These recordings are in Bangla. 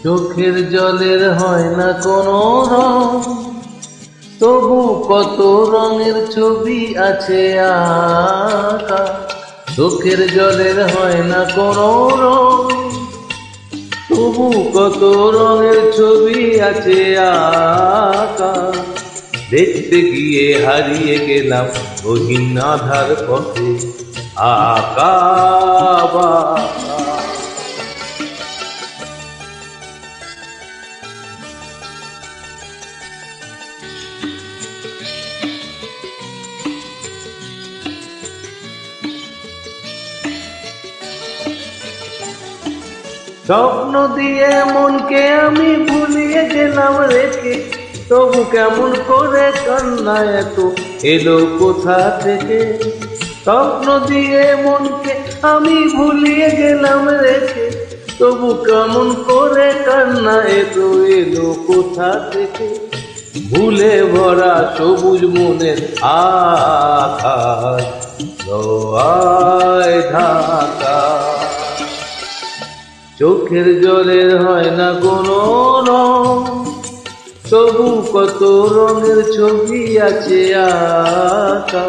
চোখের জলের হয় না কোনো রং, তবু কত রঙের ছবি আছে আঁকা। চোখের জলের হয় না কোনো রং, তবু কত রঙের ছবি আছে আঁকা। দেখতে গিয়ে হারিয়ে গেলাম গহীন আধার পথে, আঁকা বাঁকা। স্বপ্ন দিয়ে মনকে আমি ভুলিয়ে গেলাম রেখে, তবু কেমন করে কান্না এত এলো কোথা থেকে। স্বপ্ন দিয়ে মনকে আমি ভুলিয়ে গেলাম রেখে, তবু কেমন করে কান্না এত এলো কোথা থেকে। ভুলে ভরা সবুজ মনের আকাশ জোয়ায় ঢাকা। চোখের জলের হয় না কোনো রং, তবু কত রঙের ছবি আছে আঁকা।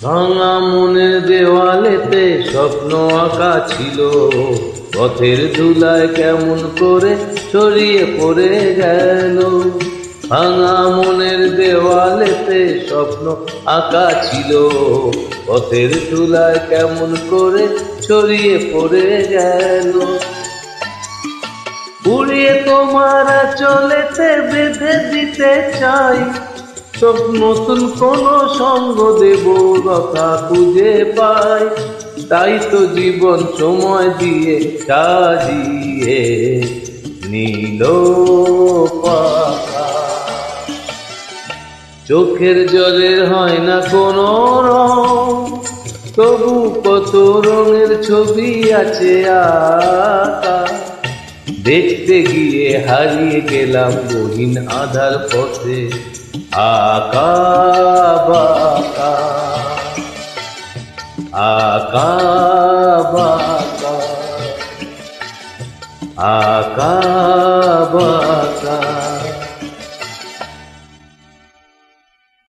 ভাঙা মনের দেওয়ালেতে স্বপ্ন আঁকা ছিল, পথের ধুলায় কেমন করে ছড়িয়ে পড়ে গেল। ভাঙা মনের দেওয়ালেতে স্বপ্ন আঁকা ছিল, পথের ধুলায় কেমন করে ছড়িয়ে পড়ে গেল। উড়িয়ে তোমার চলেতে বেঁধে দিতে চাই, সব নতুন কোন সঙ্গ দেব কথা খুঁজে পাই। তাই তো জীবন সময় দিয়ে সাজিয়ে নীল পাখা। চোখের জলের হয় না কোনো রং, তবু কত রঙের ছবি আছে আঁকা। দেখতে গিয়ে হারিয়ে গেলাম গহীন আধার পথে, আঁকা বাঁকা, আঁকা বাঁকা, আঁকা বাঁকা।